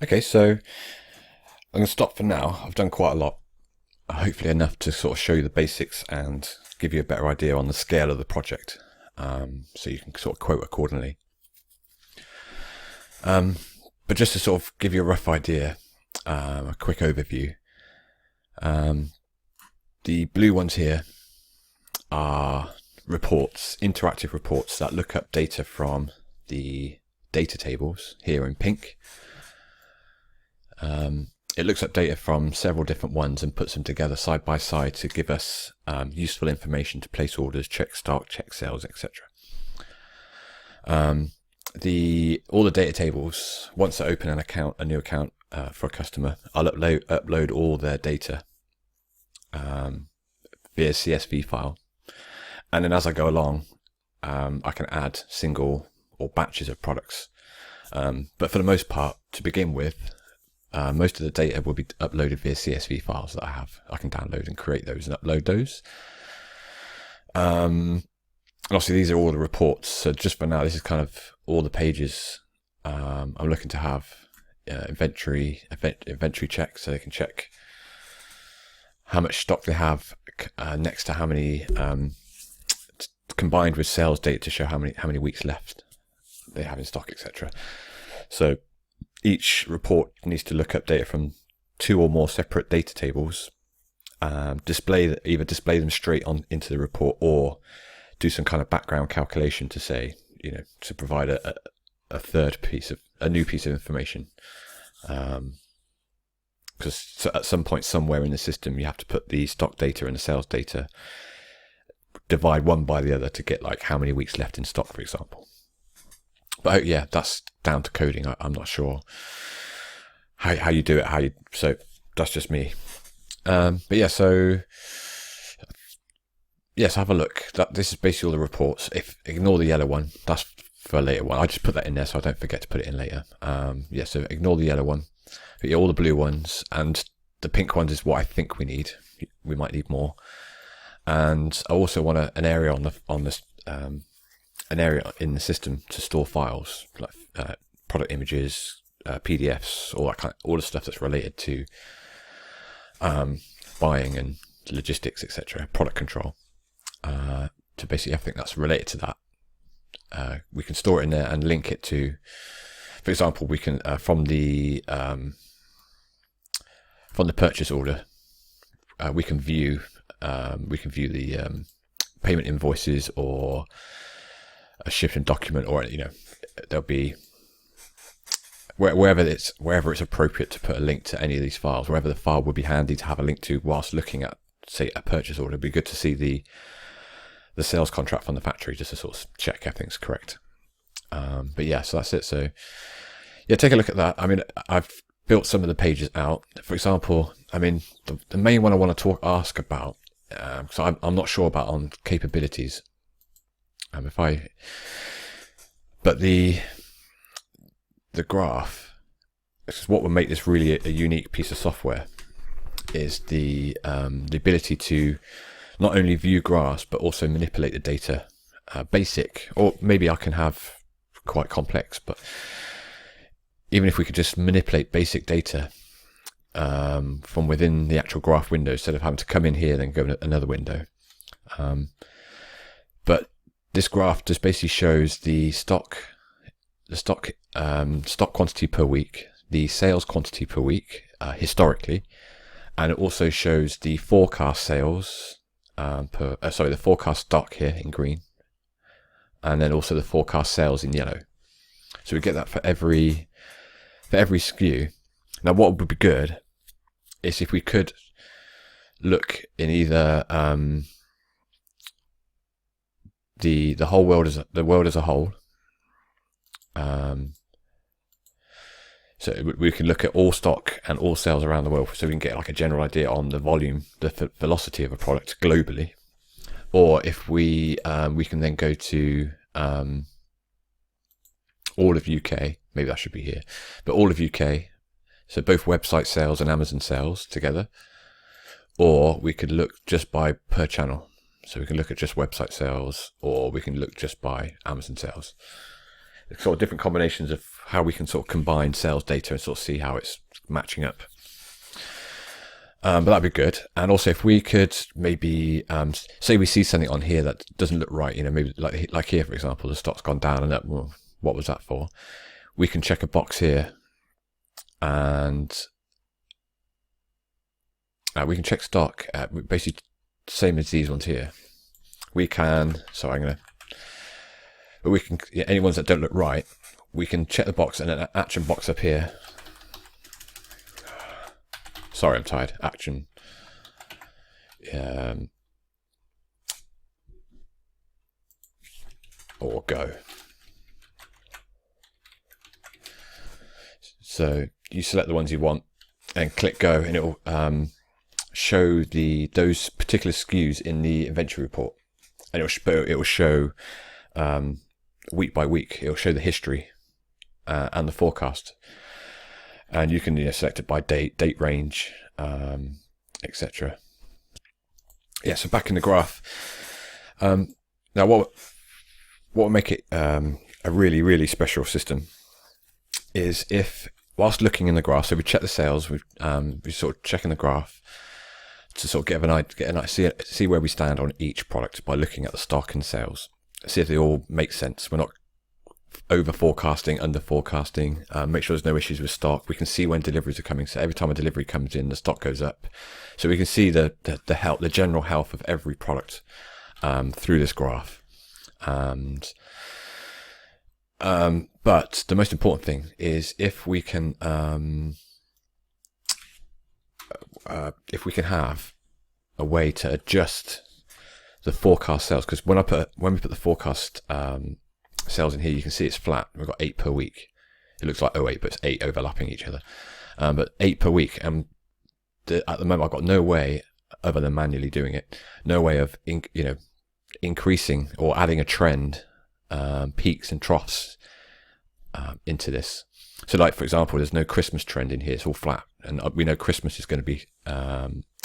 Okay, so I'm going to stop for now. I've done quite a lot, hopefully enough to sort of show you the basics and give you a better idea on the scale of the project, so you can sort of quote accordingly. But just to sort of give you a rough idea, a quick overview, the blue ones here are reports, interactive reports that look up data from the data tables here in pink. It looks up data from several different ones and puts them together side by side to give us useful information to place orders, check stock, check sales, etc. All the data tables, once I open a new account for a customer, I'll upload all their data via CSV file, and then as I go along, I can add single or batches of products. But for the most part, to begin with, most of the data will be uploaded via CSV files that I have. I can download and create those and upload those. And obviously, these are all the reports. So just for now, this is kind of all the pages. I'm looking to have inventory checks, so they can check how much stock they have next to how many, combined with sales data to show how many weeks left they have in stock, etc. So each report needs to look up data from two or more separate data tables, either display them straight on into the report, or do some kind of background calculation to say, to provide a new piece of information. Because at some point somewhere in the system, you have to put the stock data and the sales data, divide one by the other to get like how many weeks left in stock, for example. But yeah, that's down to coding. I'm not sure how you do it. So that's just me. But yeah, so yes, have a look. This is basically all the reports. Ignore the yellow one. That's for a later one. I just put that in there so I don't forget to put it in later. Yeah, so ignore the yellow one. But yeah, all the blue ones and the pink ones is what I think we need. We might need more. And I also want an area an area in the system to store files like product images, PDFs, all the stuff that's related to buying and logistics, etc. Product control. To basically, I think that's related to that. We can store it in there and link it to, for example, we can from the purchase order, we can view the payment invoices or a shipping document, or there'll be wherever it's appropriate to put a link to any of these files, wherever the file would be handy to have a link to whilst looking at, say, a purchase order. It'd be good to see the sales contract from the factory just to sort of check everything's correct. But yeah, so that's it. So yeah, take a look at that. I mean, I've built some of the pages out. For example, I mean, the main one I want to ask about, so I'm not sure about on capabilities. But the graph, this is what would make this really a unique piece of software, is the ability to not only view graphs but also manipulate the data. Basic, or maybe I can have quite complex, but even if we could just manipulate basic data from within the actual graph window instead of having to come in here then go in another window. But this graph just basically shows the stock quantity per week, the sales quantity per week historically, and it also shows the forecast sales the forecast stock here in green, and then also the forecast sales in yellow. So we get that for every SKU. Now, what would be good is if we could look in either the whole world the world as a whole. So we can look at all stock and all sales around the world, so we can get like a general idea on the volume, the velocity of a product globally. Or if we can then go to all of UK, maybe that should be here, but all of UK, so both website sales and Amazon sales together. Or we could look just by per channel, so we can look at just website sales, or we can look just by Amazon sales. sort of different combinations of how we can sort of combine sales data and sort of see how it's matching up. But that'd be good. And also, if we could maybe say we see something on here that doesn't look right, maybe like here, for example, the stock's gone down and up. Well, what was that for? We can check a box here, and we can check stock. Basically, same as these ones here. We can. So but we can any ones that don't look right. We can check the box and an action box up here. Sorry, I'm tired. Action. Or go. So you select the ones you want and click go, and it will show those particular SKUs in the inventory report, and it will show week by week. It will show the history and the forecast. And you can select it by date range, etc. Yeah, so back in the graph. Now, what will make it a really, really special system is if, whilst looking in the graph, so we check the sales, we sort of checking the graph to sort of see where we stand on each product by looking at the stock and sales. See if they all make sense. We're not over forecasting, under forecasting, make sure there's no issues with stock. We can see when deliveries are coming. So every time a delivery comes in, the stock goes up. So we can see the health, the general health of every product through this graph. But the most important thing is if we can have a way to adjust the forecast sales, because when we put the forecast sales in here, you can see it's flat. We've got 8 per week. It looks like 08, but it's 8 overlapping each other. But 8 per week. And at the moment, I've got no way, other than manually doing it, no way of increasing or adding a trend, peaks and troughs into this. So, like for example, there's no Christmas trend in here. It's all flat, and we know Christmas is going to be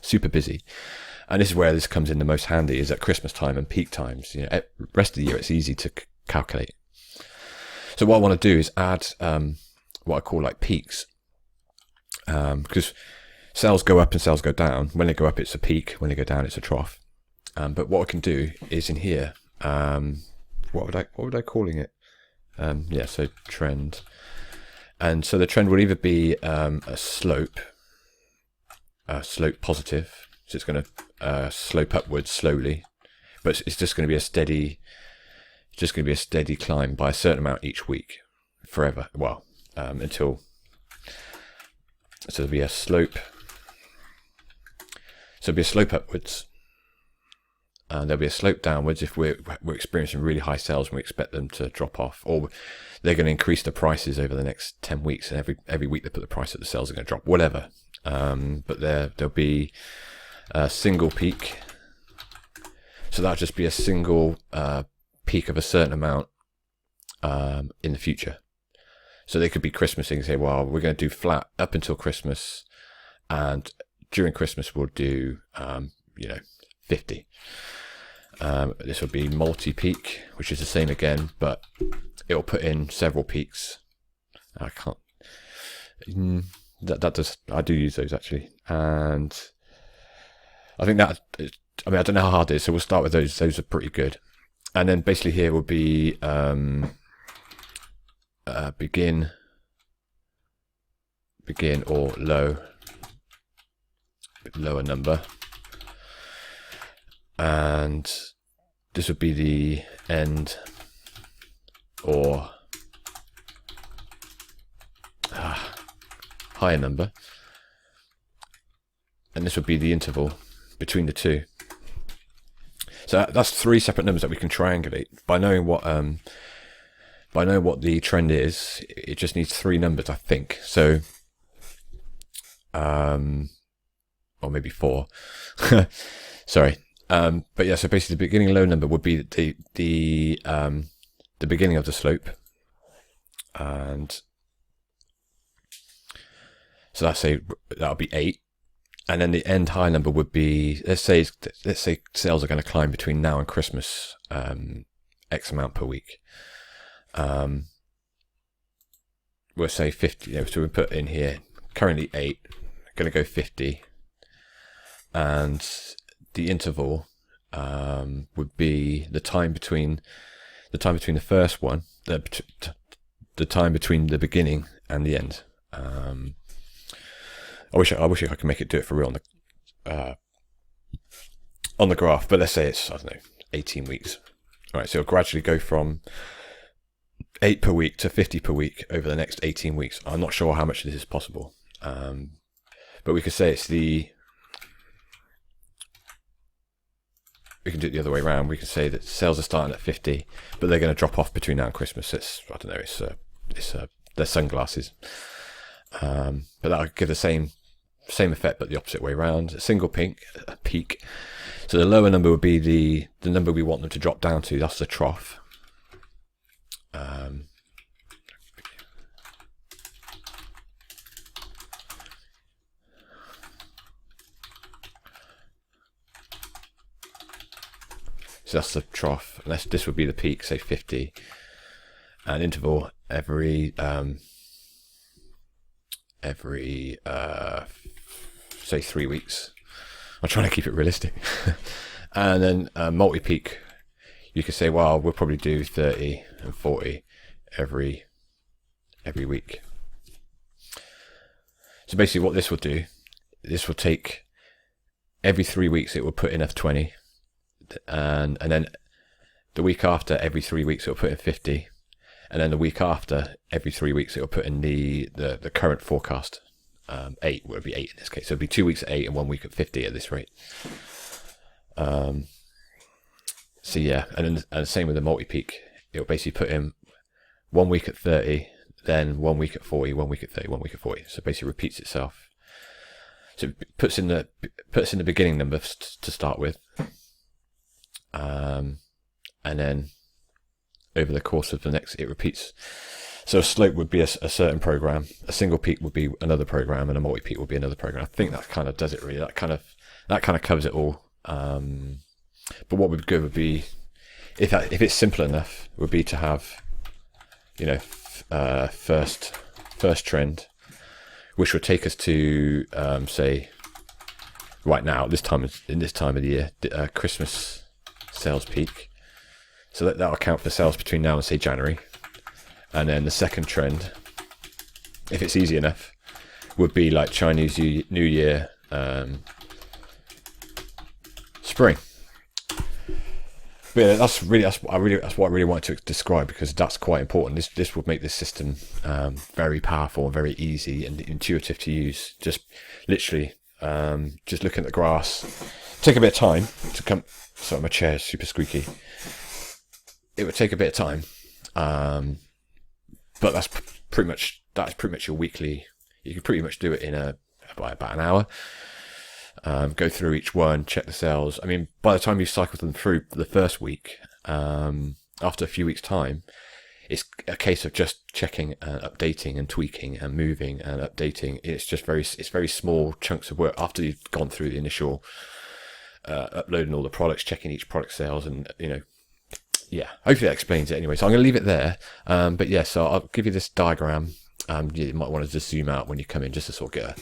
super busy. And this is where this comes in the most handy, is at Christmas time and peak times. Rest of the year it's easy to calculate. So what I want to do is add what I call like peaks, because sales go up and sales go down. When they go up, it's a peak. When they go down, it's a trough. But what I can do is in here, what would I calling it? So trend, and so the trend will either be a slope positive, so it's going to slope upwards slowly, but it's just going to be a steady. Just going to be a steady climb by a certain amount each week, forever. Well, until there'll be a slope. So there'll be a slope upwards, and there'll be a slope downwards if we're experiencing really high sales and we expect them to drop off, or they're going to increase the prices over the next 10 weeks, and every week they put the price up, the sales are going to drop, whatever. But there'll be a single peak. So that'll just be a single peak of a certain amount in the future. So they could be Christmas and say, well, we're going to do flat up until Christmas, and during Christmas we'll do 50. This will be multi-peak, which is the same again, but it'll put in several peaks. I can't. I do use those actually, and I think that. I don't know how hard it is, so we'll start with those. Those are pretty good. And then basically here will be begin or lower number, and this would be the end or higher number, and this would be the interval between the two. So that's 3 separate numbers that we can triangulate by knowing what the trend is. It just needs 3 numbers, I think. So, or maybe 4. Sorry. But yeah. So basically, the beginning low number would be the beginning of the slope, and so that'll be 8. And then the end high number would be, let's say sales are going to climb between now and Christmas, X amount per week. we'll say 50. So we put in here currently 8, going to go 50, and the interval would be the time between the first one, the time between the beginning and the end. I wish I could make it do it for real on the graph, but let's say it's, I don't know, 18 weeks. All right, so it'll gradually go from 8 per week to 50 per week over the next 18 weeks. I'm not sure how much this is possible, but we could say we can do it the other way around. We could say that sales are starting at 50, but they're going to drop off between now and Christmas. I don't know, they're sunglasses, but that'll give the same effect, but the opposite way around. A single peak. So the lower number would be the number we want them to drop down to. That's the trough. So that's the trough. And this would be the peak, say 50. And interval every say 3 weeks. I'm trying to keep it realistic. And then multi-peak, you could say, well, we'll probably do 30 and 40 every week. So basically what this will do, this will take every 3 weeks, it will put in F20, and then the week after, every 3 weeks, it will put in 50. And then the week after, every 3 weeks, it will put in the current forecast. 8 would be 8 in this case. So it'd be 2 weeks at 8 and 1 week at 50 at this rate. So yeah, and same with the multi-peak. It'll basically put in 1 week at 30, then 1 week at 40, 1 week at 30, 1 week at 40. So basically repeats itself. So it puts in the beginning number to start with, and then over the course of the next, it repeats. So a slope would be a certain program, a single peak would be another program, and a multi-peak would be another program. I think that kind of does it really. That kind of covers it all. But what would be good would be, if it's simple enough, would be to have, first trend, which would take us to say right now in this time of the year, Christmas sales peak. So that'll account for sales between now and say January. And then the second trend, if it's easy enough, would be like Chinese New Year, spring. But yeah, that's what I really wanted to describe, because that's quite important. This would make this system very powerful and very easy and intuitive to use. Just literally, just looking at the graphs. Take a bit of time to come. Sorry, my chair is super squeaky. It would take a bit of time. But that's pretty much your weekly. You can pretty much do it in about an hour. Go through each one, check the sales. I mean, by the time you cycle them through the first week, after a few weeks' time, it's a case of just checking and updating and tweaking and moving and updating. It's very small chunks of work after you've gone through the initial uploading all the products, checking each product sales, and yeah, hopefully that explains it anyway. So I'm going to leave it there. But yeah, so I'll give you this diagram. You might want to just zoom out when you come in, just to sort of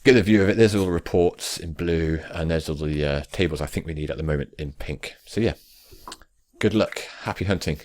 get a view of it. There's all the reports in blue, and there's all the tables I think we need at the moment in pink. So yeah, good luck. Happy hunting.